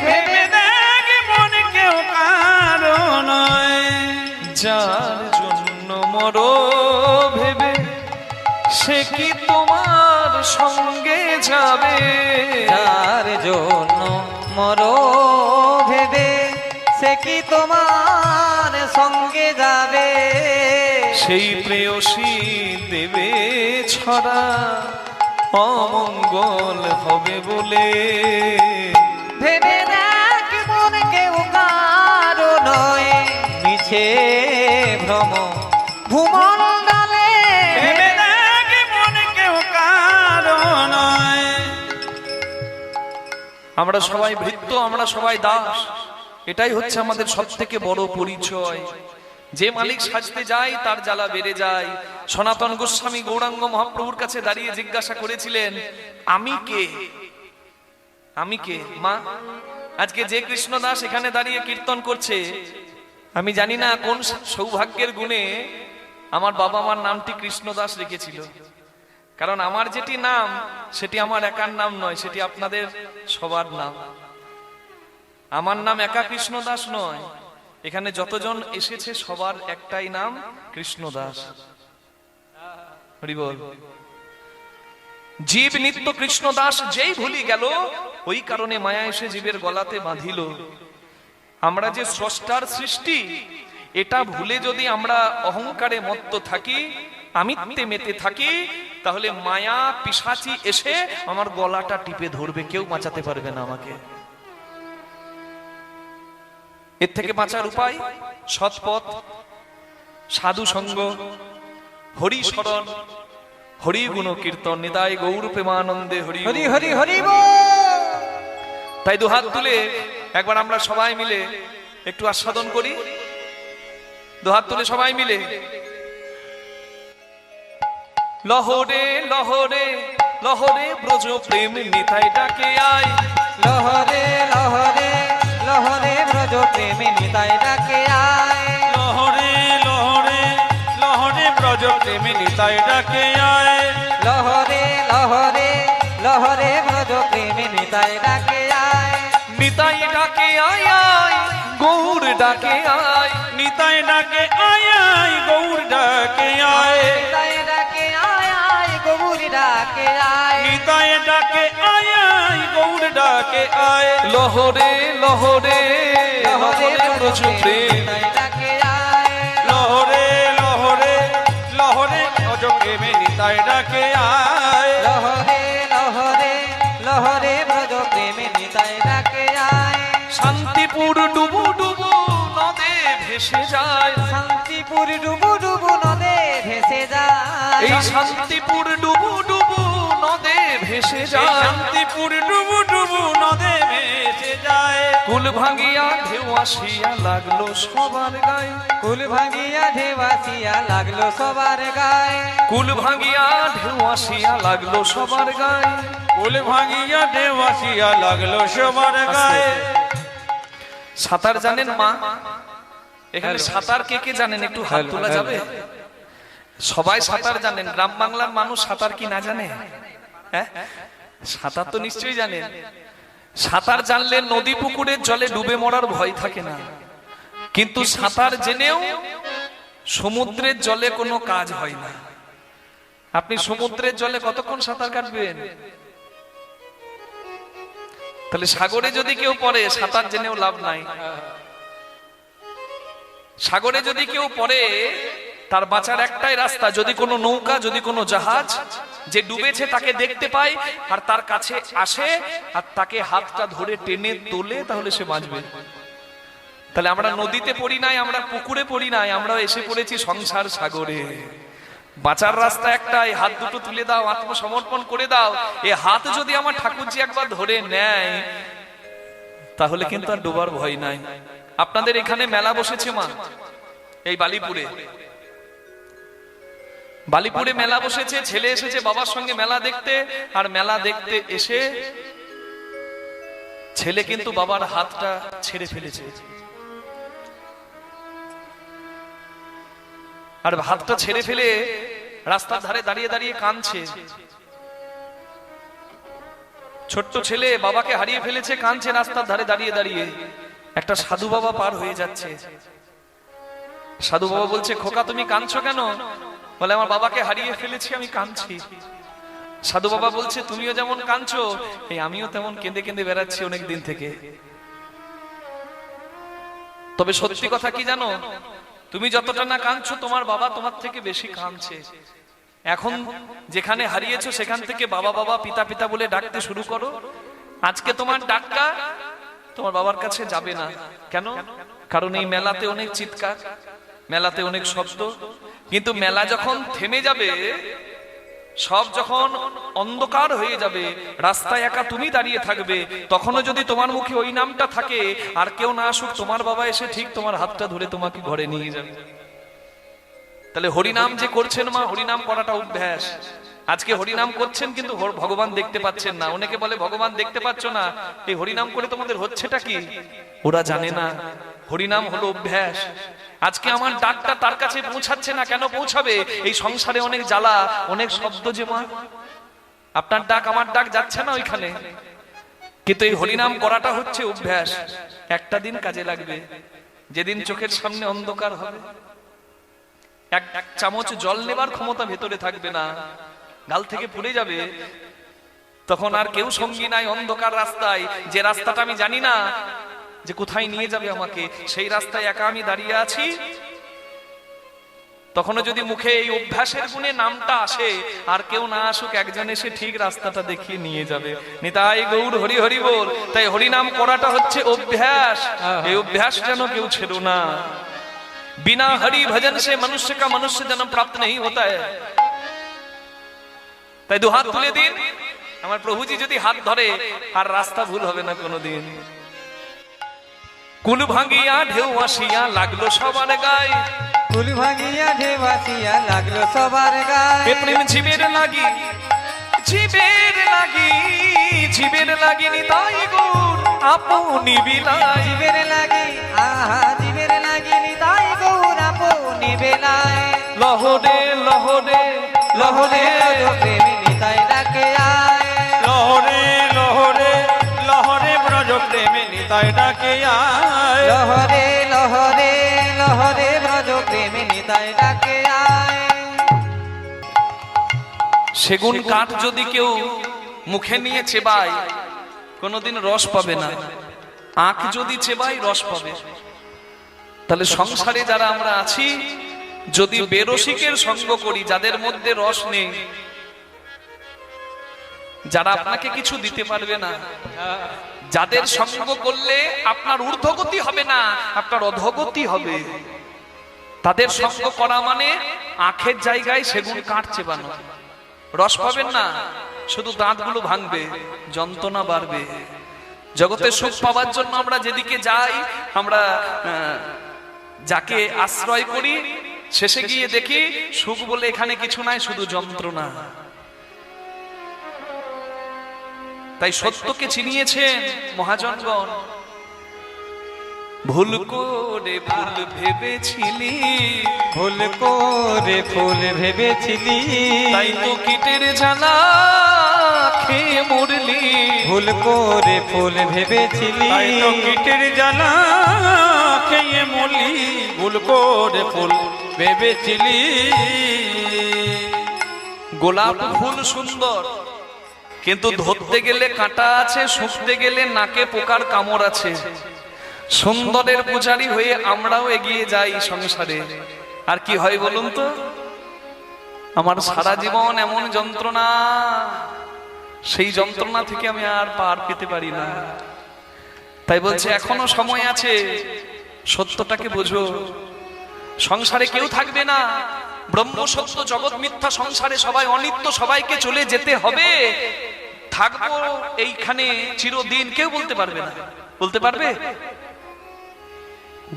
ভেবে দেখ মন কেউ কারো নয়, যার জন্য মরো ভেবে সে কি তোমার সঙ্গে যাবে? যার জন্য মরো ভেবে সে কি তোমার সঙ্গে যাবে? সেই প্রেয়সী দেবে ছড়া অমঙ্গল হবে বলে। ভেবে দেখ মন কেউ কারো নয়, মিছে ভ্রম ভূমণ্ডলে। ভেবে দেখ মন কেউ কারো নয়। আমরা সবাই ভৃত্য, আমরা সবাই দাস, এটাই হচ্ছে আমাদের সব থেকে বড় পরিচয়। যে মালিক সাজতে যায় তার জ্বালা বেড়ে যায়। সনাতন গোস্বামী গৌরাঙ্গ মহাপ্রভুর কাছে দাঁড়িয়ে জিজ্ঞাসা করেছিলেন, আমি কে? আমি কে মা? আজকে যে কৃষ্ণদাস এখানে দাঁড়িয়ে কীর্তন করছে, আমি জানি না কোন সৌভাগ্যের গুণে আমার বাবা মার নামটি কৃষ্ণদাস রেখেছিল। কারণ আমার যেটি নাম সেটি আমার একার নাম নয়, সেটি আপনাদের সবার নাম। আমার নাম একা কৃষ্ণদাস নয়, এখানে যতজন এসেছে সবার একটাই নাম কৃষ্ণদাস। হরি বল। জীব নিত্য কৃষ্ণদাস যেই ভুলি গেল, ওই কারণে মায়া এসে জীবের গলাতে বাঁধিল। আমরা যে স্রষ্টার সৃষ্টি, এটা ভুলে যদি আমরা অহংকারে মত্ত থাকি, আমিত্বে মেতে থাকি, তাহলে মায়া পিশাচি এসে আমার গলাটা টিপে ধরবে, কেউ বাঁচাতে পারবে না আমাকে। এর থেকে বাঁচার উপায় সৎপথ, সাধু সঙ্গ, হরি স্মরণ, হরি গুণ কীর্তন। নিতাই গৌর প্রেমানন্দে হরি হরি হরি হরি বল। তাই দুহাত তুলে একবার আমরা সবাই মিলে একটু আস্বাদন করি। দুহাত তুলে সবাই মিলে লহরে লহরে লহরে ব্রজ প্রেম নিতাই ডাকে আয়। লহরে লহরে লহরে ব্রজ প্রেমে নিতাই ডাকে আয়। লহরে লহরে লহরে ব্রজ প্রেমী নিতাই ডাকে আয়। লহরে লহরে লহরে ব্রজ প্রেমে নিতাই ডাকে আয়। নিতাই ডাকে আয় আয়, গৌর ডাকে আয়। নিতাই ডাকে আয় আয়, গৌর ডাকে আয়। নিতাই ডাকে আয় আয়, গৌর ডাকে আয়। নিতাই ডাকে আয় আয়, গৌর ডাকে আয়। লহরে লহরে লহরে ব্রজ প্রেম নিতাই ডাকে আয়। লহরে লহরে লহরে ব্রজ প্রেমী নিতাই ডাকে আয়। লহরে লহরে লহরে ব্রজ প্রেমে নিতাই ডাকে আয়। শান্তিপুর ডুবু ডুবু নদে ভেসে যায়। শান্তিপুর ডুবু ডুবু নদে ভেসে যায়। এই শান্তিপুর ডুবু ডুবু নদে ভেসে যায়। শান্তিপুর ডুবু ডুবু নদে ভেসে যায়। কুল ভাঙিয়া ঢেউ আসিয়া লাগলো সবার গায়ে। কুল ভাঙিয়া ঢেউ আসিয়া লাগলো সবার গায়ে। কুল ভাঙিয়া ঢেউ আসিয়া লাগলো সবার গায়ে। কুল ভাঙিয়া ঢেউ আসিয়া লাগলো সবার গায়ে। সাঁতার জানেন মা? এখানে সাঁতার কে কে জানেন? একটু হাত তোলা যাবে? সবাই সাঁতার জানেন। গ্রাম বাংলার মানুষ সাঁতার কি না জানে? হ্যাঁ, সাঁতার তো নিশ্চয়ই জানেন। সাঁতার জানলে নদী পুকুরের জলে ডুবে মরার ভয় থাকে না। কিন্তু সাঁতার জেনেও সমুদ্রের জলে কোনো কাজ হয় না। আপনি সমুদ্রের জলে কতক্ষণ সাঁতার কাটবেন? তাহলে সাগরে যদি কেউ পড়ে, সাঁতার জেনেও লাভ নাই। সাগরে যদি কেউ পড়ে, তার বাঁচার একটাই রাস্তা, যদি কোনো নৌকা, যদি কোনো জাহাজ যে ডুবেছে তাকে দেখতে পায় আর তার কাছে আসে আর তাকে হাতটা ধরে টেনে তোলে, তাহলে সে বাঁচবে। তাহলে আমরা নদীতে পড়ি নাই, আমরা পুকুরে পড়ি নাই, আমরা এসে পড়েছি সংসার সাগরে। বাঁচার রাস্তা একটাই, হাত দুটো তুলে দাও, আত্মসমর্পণ করে দাও। এই হাত যদি আমার ঠাকুরজি একবার ধরে নেয়, তাহলে কিন্তু আর ডোবার ভয় নাই। আপনাদের এখানে মেলা বসেছে মা, এই বালিপুরে। বালিপুরে মেলা বসেছে। ছেলে এসেছে বাবার সঙ্গে মেলা দেখতে, আর মেলা দেখতে এসে ছেলে কিন্তু বাবার হাতটা ছেড়ে ফেলেছে। আর হাতটা ছেড়ে ফেলে রাস্তার ধারে দাঁড়িয়ে দাঁড়িয়ে কাঁদছে। ছোট্ট ছেলে বাবাকে হারিয়ে ফেলেছে, কাঁদছে রাস্তার ধারে দাঁড়িয়ে দাঁড়িয়ে। একটা সাধু বাবা পার হয়ে যাচ্ছে। সাধু বাবা বলছে, খোকা তুমি কাঁদছো কেন? বলে, আমার বাবাকে হারিয়ে ফেলেছি, আমি কাঁদছি। সাধু বাবা বলছে, তুমিও যেমন কাঁদছো, এই আমিও তেমন কেঁদে কেঁদে বেড়াচ্ছি অনেক দিন থেকে। তবে সত্যি কথা কি জানো, তুমি যতটা না কাঁদছো, তোমার বাবা তোমার থেকে বেশি কাঁদছে। এখন যেখানে হারিয়েছো সেখান থেকে বাবা বাবা পিতা পিতা বলে ডাকতে শুরু করো। আজকে তোমার ডাকটা তোমার বাবার কাছে যাবে না। কেন? কারণ এই মেলাতে অনেক চিৎকার, মেলাতে অনেক শব্দ, কিন্তু মেলা যখন থেমে যাবে, সব যখন অন্ধকার হয়ে যাবে, রাস্তায় একা তুমি দাঁড়িয়ে থাকবে, তখনও যদি তোমার মুখে ওই নামটা থাকে, আর কেউ না আসুক, তোমার বাবা এসে ঠিক তোমার হাতটা ধরে তোমাকে ঘরে নিয়ে যাবে। তাহলে হরিনাম যে করছেন মা, হরিনাম করাটা অভ্যাস। আজকে হরিনাম করছেন কিন্তু ভগবান দেখতে পাচ্ছেন না। অনেকে বলে ভগবান দেখতে পাচ্ছ না, এই হরিনাম করে তোমাদের হচ্ছেটা কি? ওরা জানে না হরিনাম হলো অভ্যাস। আজকে আমার ডাকটা তার কাছে পৌঁছাচ্ছে না, কেন পৌঁছাবে? এই সংসারে অনেক জ্বালা, অনেক শব্দ যে মা, আপনার ডাক আমার ডাক যাচ্ছে না ওইখানে। কিন্তু এই হরিনাম করাটা হচ্ছে অভ্যাস। একটা দিন কাজে লাগবে, যেদিন চোখের সামনে অন্ধকার হবে, এক চামচ জল নেবার ক্ষমতা ভেতরে থাকবে না, গাল থেকে পড়ে যাবে, তখন আর কেউ সঙ্গী নাই অন্ধকার রাস্তায়। যে রাস্তাটা আমি জানি না যে কোথায় নিয়ে যাবে আমাকে, সেই রাস্তায় একা আমি দাঁড়িয়ে আছি। তখনও যদি মুখে এই অভ্যাসের গুণে নামটা আসে, আর কেউ না আসুক, একজন এসে ঠিক রাস্তাটা দেখিয়ে নিয়ে যাবে। নিতাই গৌর হরি হরি বল। তাই হরিনাম করাটা হচ্ছে অভ্যাস। এই অভ্যাস যেন কেউ ছেড়ো না। बिना हरि भजन से मनुष्य का मनुष्य जन्म प्राप्त नहीं होता है। তাই দু হাত তুলে দিন, আমার প্রভুজি যদি হাত ধরে, আর রাস্তা ভুল হবে না কোনোদিন। কুল ভাঙিয়া ঢেউ আসিয়া লাগলো সবার গায়ে, কুল ভাঙিয়া ঢেউ আসিয়া লাগলো সবার গায়ে। প্রেম জীবের লাগি, জীবের লাগি, জীবের লাগি নিতাই গৌর আপনি বিলাই। জীবের লাগি, আহা জীবের লাগি নিতাই গৌর আপনি বিলাই। লহরে লহরে লহরে প্রেমী নিতাই ডাকে আয়। লহরে লহরে লহরে ব্রজ প্রেমে নিতাই ডাকে আয়। লহরে লহরে লহরে ব্রজ প্রেমী নিতাই ডাকে আয়। সেগুন কাঠ যদি কেউ মুখে নিয়ে চেবায়, কোনোদিন রস পাবে না। আখ যদি চেবায়, রস পাবে। তাহলে সংসারে যারা আমরা আছি, যদি বেরসিকের সঙ্গ করি, যাদের মধ্যে রস নেই, যারা আপনাকে কিছু দিতে পারবে না, যাদের সঙ্গ করলে আপনার ঊর্ধ্বগতি হবে না, আপনার অধোগতি হবে, তাদের সঙ্গ করা মানে আখের জায়গায় সেগুন কাঠ চেবানো। রস পাবেন না, শুধু দাঁতগুলো ভাঙবে, যন্ত্রণা বাড়বে। জগতে সুখ পাওয়ার জন্য আমরা যেদিকে যাই, আমরা যাকে আশ্রয় করি, শেষে গিয়ে দেখি সুখ বলে এখানে কিছু নাই, শুধু যন্ত্রণা। তাই সত্যকে চিনিয়েছেন মহাজনগণ। ভুল করে ফুল ভেবেছিলি, ভুল করে ফুল ভেবেছিলি, তাই তো কীটের জ্বালা খেয়ে মরলি। ভুল করে ফুল ভেবেছিলি, তাই তো কীটের জ্বালা খেয়ে মরলি। ভুল করে ফুল ভেবেছিলি। গোলাপ ফুল সুন্দর, কিন্তু ধরতে গেলে কাঁটা আছে, শুকতে গেলে নাকে পোকার কামড় আছে। সুন্দরের পূজারী হয়ে আমরাও এগিয়ে যাই সংসারে, আর কি হয় বলুন তো? আমার সারা জীবন এমন যন্ত্রণা, সেই যন্ত্রণা থেকে আমি আর পার পেতে পারি না। তাই বলছে এখনো সময় আছে, সত্যটাকে বোঝো। সংসারে কেউ থাকবে না, ব্রহ্ম সত্য জগৎ মিথ্যা। সংসারে সবাই অনিত্য, সবাইকে চলে যেতে হবে। থাকবো এইখানে চিরদিন, কেউ বলতে পারবে না। বলতে পারবে?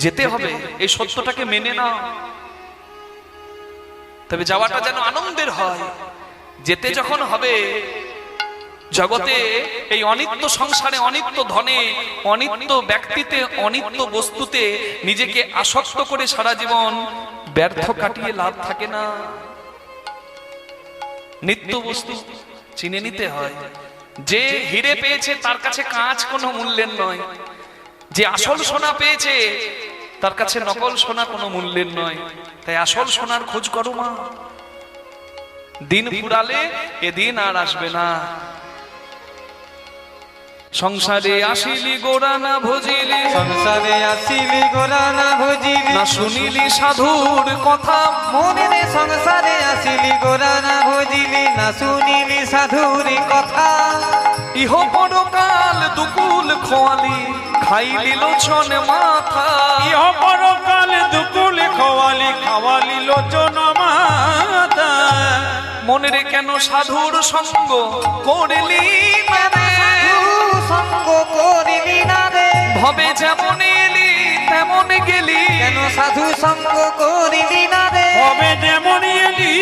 যেতে হবে, এই সত্যটাকে মেনে নাও। তবে যাওয়াটা যেন আনন্দের হয়। যেতে যখন হবে, জগতে এই অনিত্য সংসারে, অনিত্য ধনে, অনিত্য ব্যক্তিতে, অনিত্য বস্তুতে নিজেকে আসক্ত করে সারা জীবন ব্যর্থ কাটিয়ে লাভ থাকে না। নিত্য বস্তু চিনে নিতে হয়। যে হিরে পেয়েছে তার কাছে কাঁচ কোনো মূল্যের নয়, যে আসল সোনা পেয়েছে তার কাছে নকল সোনা কোনো মূল্যের নয়। তাই আসল সোনার খোঁজ করো মা, দিন ফুরালে এদিন আর আসবে না। সংসারে আসিলি গোড়া না ভজিলি, সংসারে আসিলি গোরা না ভজিলি, না শুনিলি সাধুর কথা। মনে রে সংসারে আসিলি গোরা না ভজিলি, না শুনিলি সাধুর কথা। ইহ পরকাল দুকুল খোয়ালি, খাইলি লোচন মাথা। ইহ পরকাল দুকুল খোয়ালি, খাওয়ালি লোচন মাতা। মনে রে কেন সাধুর সঙ্গ করলি না রে, সঙ্গ করিলি না রে, ভবে যেমন এলি তেমন গেলি। কেন সাধু সঙ্গ করিলি না রে, হবে যেমন এলি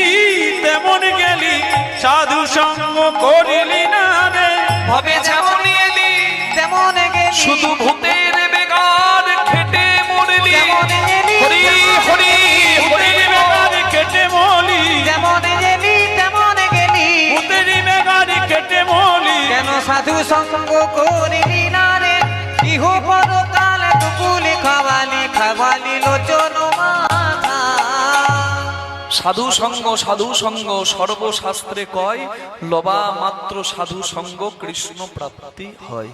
তেমন গেলি, সাধু সঙ্গ করিলি না রে। ভবে যেমন এলি তেমন গেলি, শুধু ভূতের বেগার খেটে মরলি। যেমন এলি, হরি হরি হরি ভূতেরি বেগারি কেটে মলি, যেমন এলি তেমন গেলি। ভূতেরি বেগারি কেটে মলি। কেন সাধু সঙ্গ করিলি না রে, ইহ পরকাল দুকুলি খাওয়ালি, খাওয়ালি লোচন মাথা। সাধু সঙ্গ সর্বশাস্ত্রে কয়, লবা মাত্র সাধু সঙ্গ কৃষ্ণ প্রাপ্তি হয়।